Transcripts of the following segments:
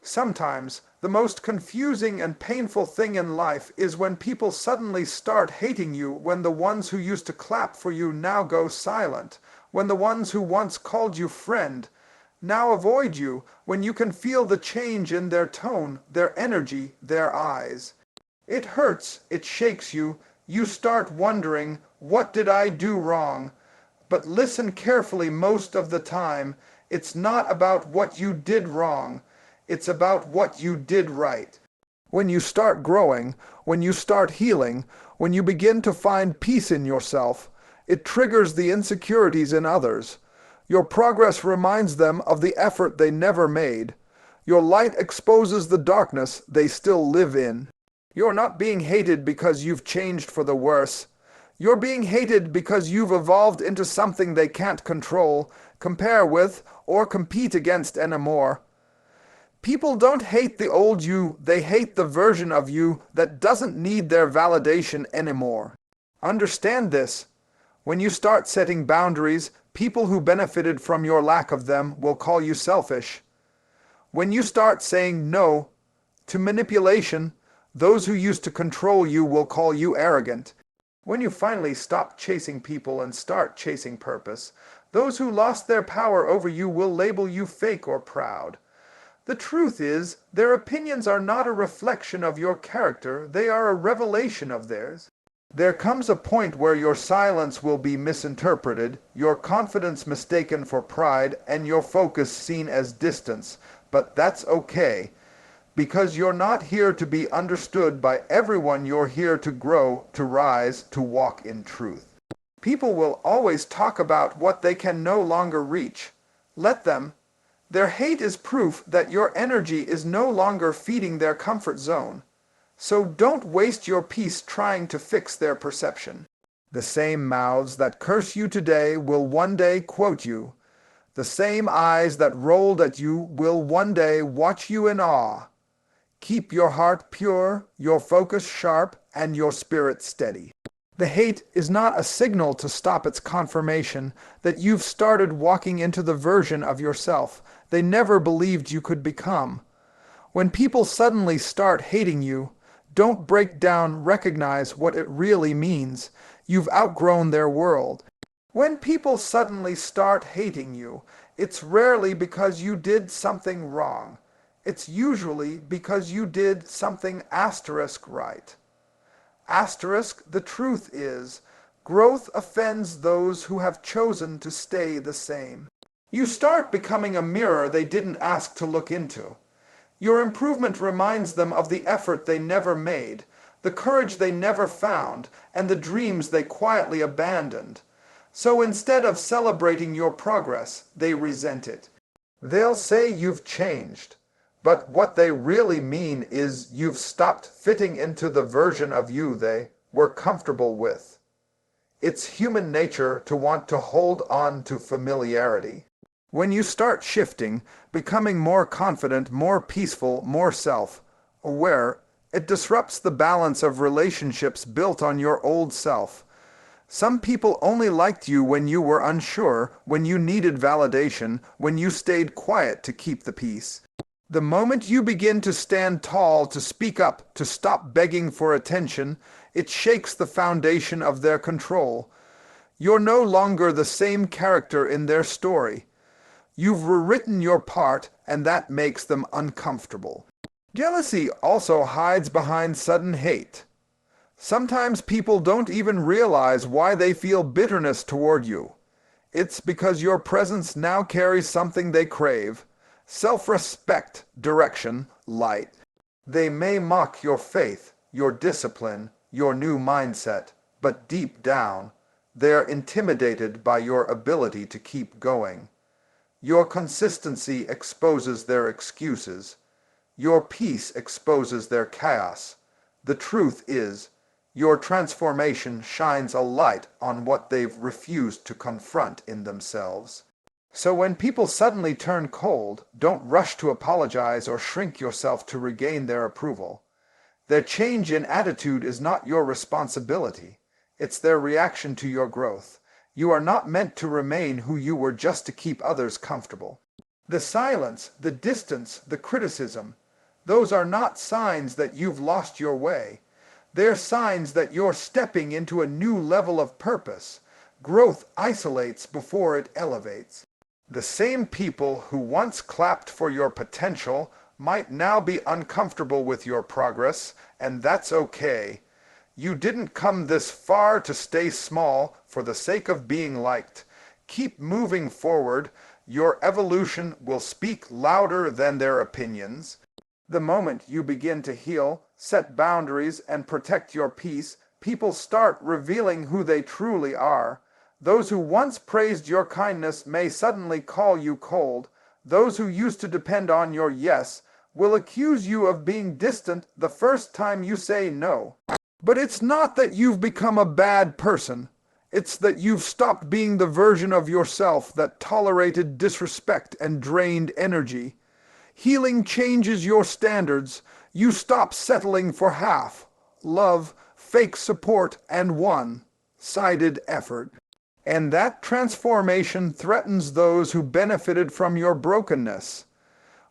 Sometimes, the most confusing and painful thing in life is when people suddenly start hating you, when the ones who used to clap for you now go silent, when the ones who once called you friend now avoid you, when you can feel the change in their tone, their energy, their eyes. It hurts, it shakes you, you start wondering, what did I do wrong? But listen carefully most of the time, it's not about what you did wrong. It's about what you did right. When you start growing, when you start healing, when you begin to find peace in yourself, it triggers the insecurities in others. Your progress reminds them of the effort they never made. Your light exposes the darkness they still live in. You're not being hated because you've changed for the worse. You're being hated because you've evolved into something they can't control, compare with, or compete against anymore. People don't hate the old you, they hate the version of you that doesn't need their validation anymore. Understand this. When you start setting boundaries, people who benefited from your lack of them will call you selfish. When you start saying no to manipulation, those who used to control you will call you arrogant. When you finally stop chasing people and start chasing purpose, those who lost their power over you will label you fake or proud. The truth is, their opinions are not a reflection of your character, they are a revelation of theirs. There comes a point where your silence will be misinterpreted, your confidence mistaken for pride, and your focus seen as distance. But that's okay, because you're not here to be understood by everyone, you're here to grow, to rise, to walk in truth. People will always talk about what they can no longer reach. Let them. Their hate is proof that your energy is no longer feeding their comfort zone. So don't waste your peace trying to fix their perception. The same mouths that curse you today will one day quote you. The same eyes that rolled at you will one day watch you in awe. Keep your heart pure, your focus sharp, and your spirit steady. The hate is not a signal to stop, its confirmation that you've started walking into the version of yourself they never believed you could become. When people suddenly start hating you, don't break down, recognize what it really means. You've outgrown their world. When people suddenly start hating you, it's rarely because you did something wrong. It's usually because you did something asterisk right. Asterisk, the truth is, growth offends those who have chosen to stay the same. You start becoming a mirror they didn't ask to look into. Your improvement reminds them of the effort they never made, the courage they never found, and the dreams they quietly abandoned. So instead of celebrating your progress, they resent it. They'll say you've changed, but what they really mean is you've stopped fitting into the version of you they were comfortable with. It's human nature to want to hold on to familiarity. When you start shifting, becoming more confident, more peaceful, more self-aware, it disrupts the balance of relationships built on your old self. Some people only liked you when you were unsure, when you needed validation, when you stayed quiet to keep the peace. The moment you begin to stand tall, to speak up, to stop begging for attention, it shakes the foundation of their control. You're no longer the same character in their story. You've rewritten your part, and that makes them uncomfortable. Jealousy also hides behind sudden hate. Sometimes people don't even realize why they feel bitterness toward you. It's because your presence now carries something they crave: self-respect, direction, light. They may mock your faith, your discipline, your new mindset, but deep down, they're intimidated by your ability to keep going. Your consistency exposes their excuses. Your peace exposes their chaos. The truth is, your transformation shines a light on what they've refused to confront in themselves. So when people suddenly turn cold, don't rush to apologize or shrink yourself to regain their approval. Their change in attitude is not your responsibility. It's their reaction to your growth. You are not meant to remain who you were just to keep others comfortable. The silence, the distance, the criticism, those are not signs that you've lost your way. They're signs that you're stepping into a new level of purpose. Growth isolates before it elevates. The same people who once clapped for your potential might now be uncomfortable with your progress, and that's okay. You didn't come this far to stay small for the sake of being liked. Keep moving forward. Your evolution will speak louder than their opinions. The moment you begin to heal, set boundaries, and protect your peace, people start revealing who they truly are. Those who once praised your kindness may suddenly call you cold. Those who used to depend on your yes will accuse you of being distant the first time you say no. But it's not that you've become a bad person. It's that you've stopped being the version of yourself that tolerated disrespect and drained energy. Healing changes your standards. You stop settling for half love, fake support, and one-sided effort. And that transformation threatens those who benefited from your brokenness.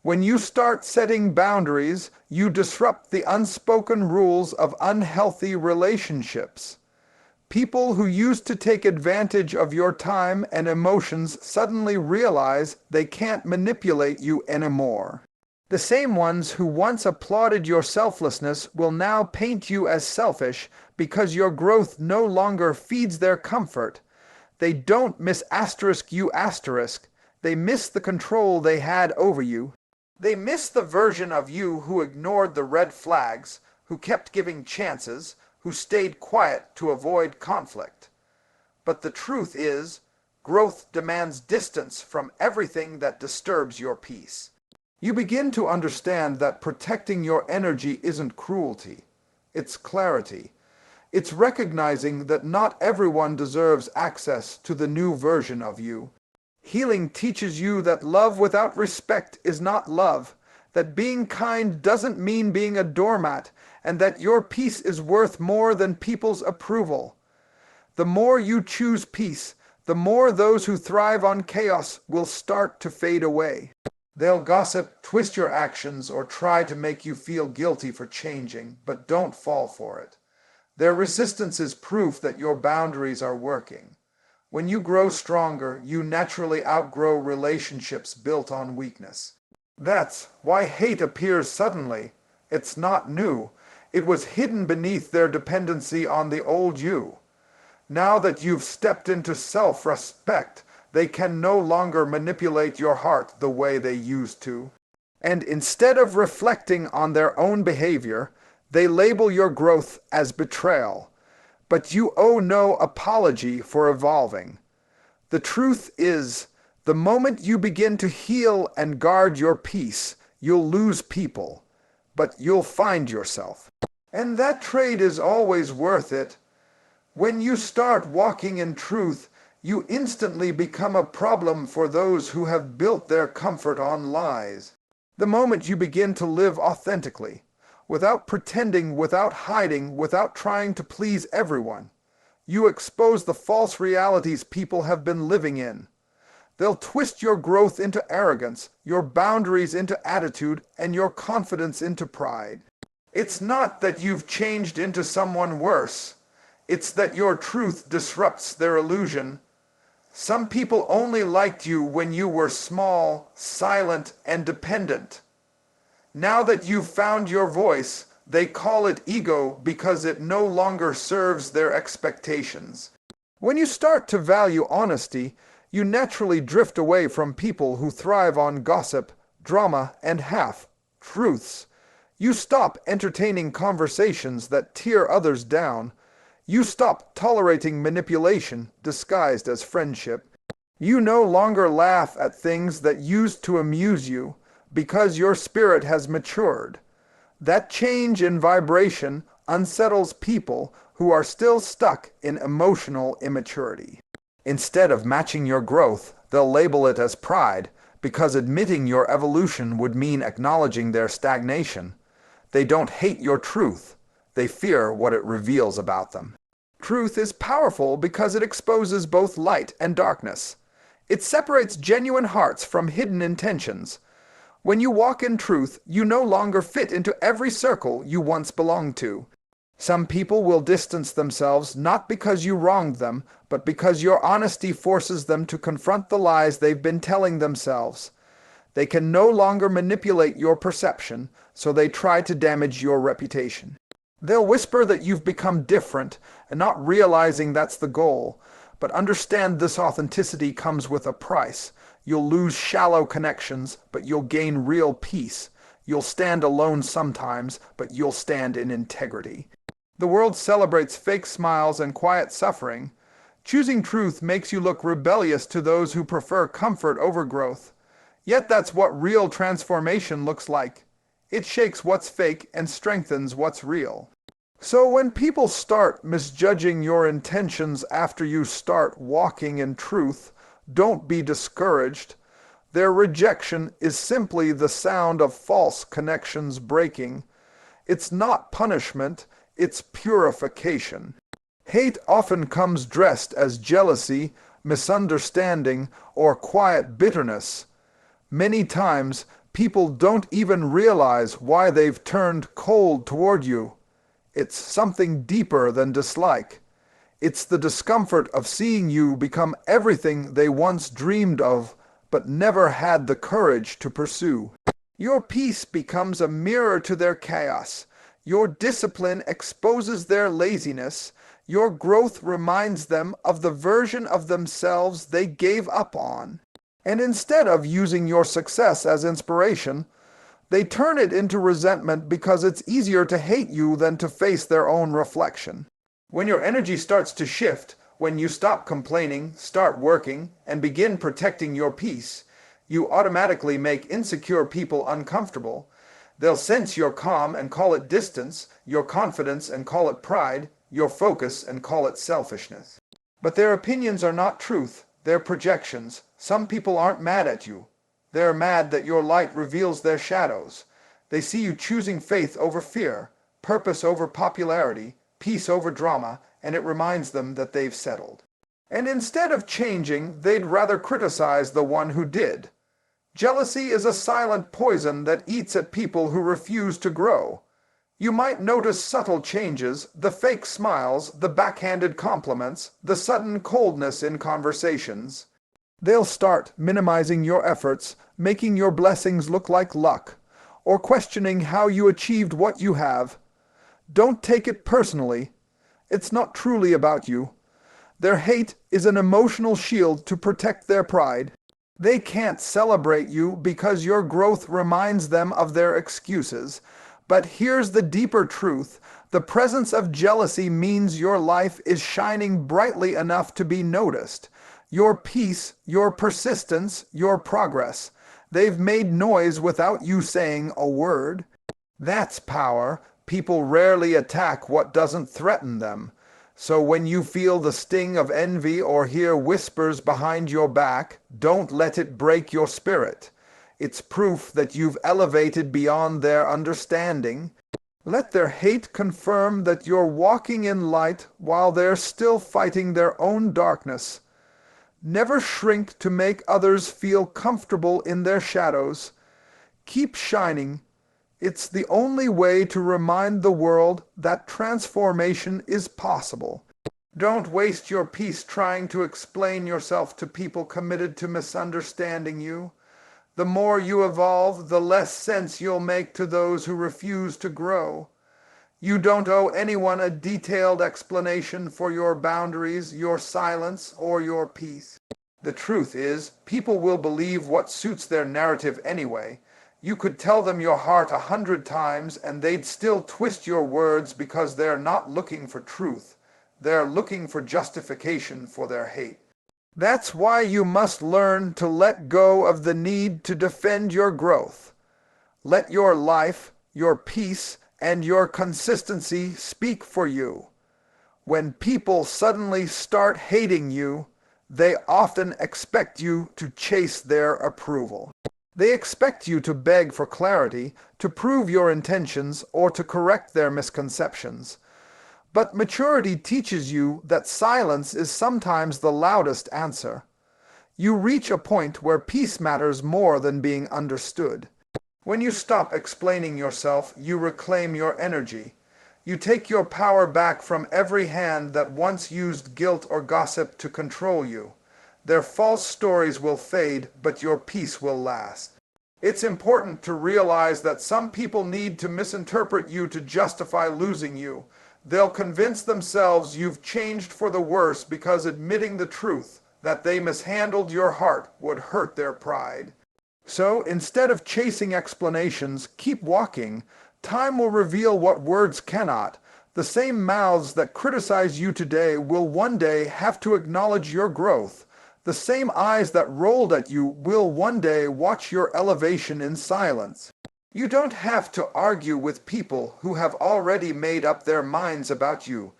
When you start setting boundaries, you disrupt the unspoken rules of unhealthy relationships. People who used to take advantage of your time and emotions suddenly realize they can't manipulate you anymore. The same ones who once applauded your selflessness will now paint you as selfish because your growth no longer feeds their comfort. They don't miss you asterisk. They miss the control they had over you. They miss the version of you who ignored the red flags, who kept giving chances, who stayed quiet to avoid conflict. But the truth is, growth demands distance from everything that disturbs your peace. You begin to understand that protecting your energy isn't cruelty. It's clarity. It's recognizing that not everyone deserves access to the new version of you. Healing teaches you that love without respect is not love, that being kind doesn't mean being a doormat, and that your peace is worth more than people's approval. The more you choose peace, the more those who thrive on chaos will start to fade away. They'll gossip, twist your actions, or try to make you feel guilty for changing, but don't fall for it. Their resistance is proof that your boundaries are working. When you grow stronger, you naturally outgrow relationships built on weakness. That's why hate appears suddenly. It's not new. It was hidden beneath their dependency on the old you. Now that you've stepped into self-respect, they can no longer manipulate your heart the way they used to. And instead of reflecting on their own behavior, they label your growth as betrayal. But you owe no apology for evolving. The truth is, the moment you begin to heal and guard your peace, you'll lose people, but you'll find yourself. And that trade is always worth it. When you start walking in truth, you instantly become a problem for those who have built their comfort on lies. The moment you begin to live authentically, without pretending, without hiding, without trying to please everyone, you expose the false realities people have been living in. They'll twist your growth into arrogance, your boundaries into attitude, and your confidence into pride. It's not that you've changed into someone worse. It's that your truth disrupts their illusion. Some people only liked you when you were small, silent, and dependent. Now that you've found your voice, they call it ego because it no longer serves their expectations. When you start to value honesty, you naturally drift away from people who thrive on gossip, drama, and half-truths. You stop entertaining conversations that tear others down. You stop tolerating manipulation disguised as friendship. You no longer laugh at things that used to amuse you because your spirit has matured. That change in vibration unsettles people who are still stuck in emotional immaturity. Instead of matching your growth, they'll label it as pride because admitting your evolution would mean acknowledging their stagnation. They don't hate your truth. They fear what it reveals about them. Truth is powerful because it exposes both light and darkness. It separates genuine hearts from hidden intentions. When you walk in truth, you no longer fit into every circle you once belonged to. Some people will distance themselves not because you wronged them, but because your honesty forces them to confront the lies they've been telling themselves. They can no longer manipulate your perception, so they try to damage your reputation. They'll whisper that you've become different, and not realizing that's the goal. But understand this authenticity comes with a price. You'll lose shallow connections, but you'll gain real peace. You'll stand alone sometimes, but you'll stand in integrity. The world celebrates fake smiles and quiet suffering. Choosing truth makes you look rebellious to those who prefer comfort over growth. Yet that's what real transformation looks like. It shakes what's fake and strengthens what's real. So when people start misjudging your intentions after you start walking in truth, don't be discouraged. Their rejection is simply the sound of false connections breaking. It's not punishment, it's purification. Hate often comes dressed as jealousy, misunderstanding, or quiet bitterness. Many times, people don't even realize why they've turned cold toward you. It's something deeper than dislike. It's the discomfort of seeing you become everything they once dreamed of, but never had the courage to pursue. Your peace becomes a mirror to their chaos. Your discipline exposes their laziness. Your growth reminds them of the version of themselves they gave up on. And instead of using your success as inspiration, they turn it into resentment because it's easier to hate you than to face their own reflection. When your energy starts to shift, when you stop complaining, start working, and begin protecting your peace, you automatically make insecure people uncomfortable. They'll sense your calm and call it distance, your confidence and call it pride, your focus and call it selfishness. But their opinions are not truth, they're projections. Some people aren't mad at you. They're mad that your light reveals their shadows. They see you choosing faith over fear, purpose over popularity, peace over drama, and it reminds them that they've settled. And instead of changing, they'd rather criticize the one who did. Jealousy is a silent poison that eats at people who refuse to grow. You might notice subtle changes, the fake smiles, the backhanded compliments, the sudden coldness in conversations. They'll start minimizing your efforts, making your blessings look like luck, or questioning how you achieved what you have. Don't take it personally. It's not truly about you. Their hate is an emotional shield to protect their pride. They can't celebrate you because your growth reminds them of their excuses. But here's the deeper truth. The presence of jealousy means your life is shining brightly enough to be noticed. Your peace, your persistence, your progress. They've made noise without you saying a word. That's power. People rarely attack what doesn't threaten them. So when you feel the sting of envy or hear whispers behind your back, don't let it break your spirit. It's proof that you've elevated beyond their understanding. Let their hate confirm that you're walking in light while they're still fighting their own darkness. Never shrink to make others feel comfortable in their shadows. Keep shining. It's the only way to remind the world that transformation is possible. Don't waste your peace trying to explain yourself to people committed to misunderstanding you. The more you evolve, the less sense you'll make to those who refuse to grow. You don't owe anyone a detailed explanation for your boundaries, your silence, or your peace. The truth is, people will believe what suits their narrative anyway. You could tell them your heart 100 times and they'd still twist your words because they're not looking for truth. They're looking for justification for their hate. That's why you must learn to let go of the need to defend your growth. Let your life, your peace, and your consistency speak for you. When people suddenly start hating you, they often expect you to chase their approval. They expect you to beg for clarity, to prove your intentions, or to correct their misconceptions. But maturity teaches you that silence is sometimes the loudest answer. You reach a point where peace matters more than being understood. When you stop explaining yourself, you reclaim your energy. You take your power back from every hand that once used guilt or gossip to control you. Their false stories will fade, but your peace will last. It's important to realize that some people need to misinterpret you to justify losing you. They'll convince themselves you've changed for the worse because admitting the truth, that they mishandled your heart, would hurt their pride. So instead of chasing explanations, keep walking. Time will reveal what words cannot. The same mouths that criticize you today will one day have to acknowledge your growth. The same eyes that rolled at you will one day watch your elevation in silence. You don't have to argue with people who have already made up their minds about you.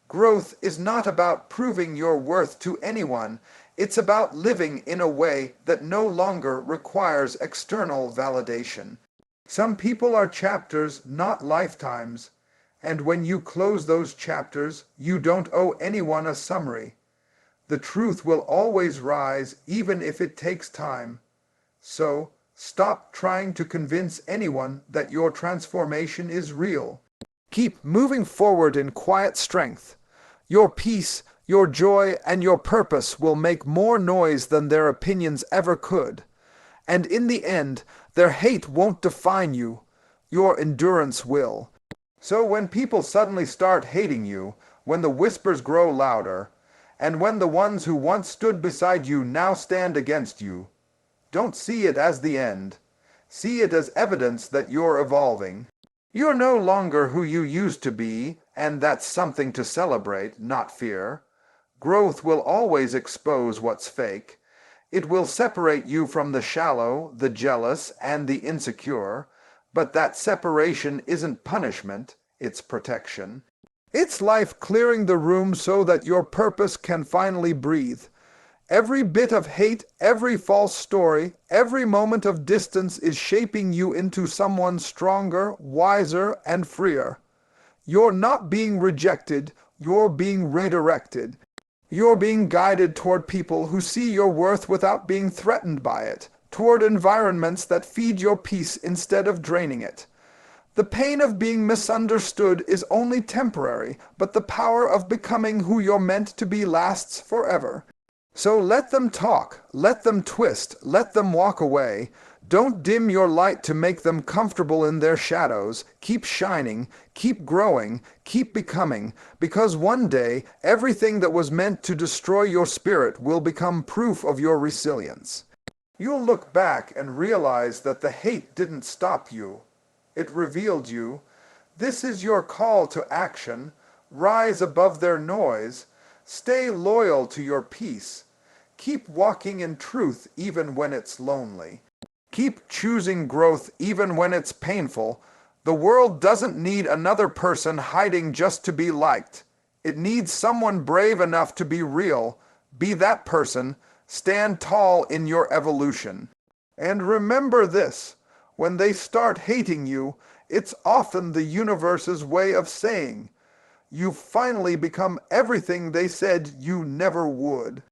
Growth is not about proving your worth to anyone. It's about living in a way that no longer requires external validation. Some people are chapters, not lifetimes. And when you close those chapters, you don't owe anyone a summary. The truth will always rise, even if it takes time. So, stop trying to convince anyone that your transformation is real. Keep moving forward in quiet strength. Your peace, your joy, and your purpose will make more noise than their opinions ever could. And in the end, their hate won't define you. Your endurance will. So when people suddenly start hating you, when the whispers grow louder, and when the ones who once stood beside you now stand against you, don't see it as the end. See it as evidence that you're evolving. You're no longer who you used to be, and that's something to celebrate, not fear. Growth will always expose what's fake. It will separate you from the shallow, the jealous, and the insecure, but that separation isn't punishment, it's protection. It's life clearing the room so that your purpose can finally breathe. Every bit of hate, every false story, every moment of distance is shaping you into someone stronger, wiser, and freer. You're not being rejected, you're being redirected. You're being guided toward people who see your worth without being threatened by it, toward environments that feed your peace instead of draining it. The pain of being misunderstood is only temporary, but the power of becoming who you're meant to be lasts forever. So let them talk, let them twist, let them walk away. Don't dim your light to make them comfortable in their shadows. Keep shining, keep growing, keep becoming, because one day everything that was meant to destroy your spirit will become proof of your resilience. You'll look back and realize that the hate didn't stop you. It revealed you. This is your call to action. Rise above their noise. Stay loyal to your peace. Keep walking in truth even when it's lonely. Keep choosing growth even when it's painful. The world doesn't need another person hiding just to be liked. It needs someone brave enough to be real. Be that person. Stand tall in your evolution. And remember this. When they start hating you, it's often the universe's way of saying, you've finally become everything they said you never would.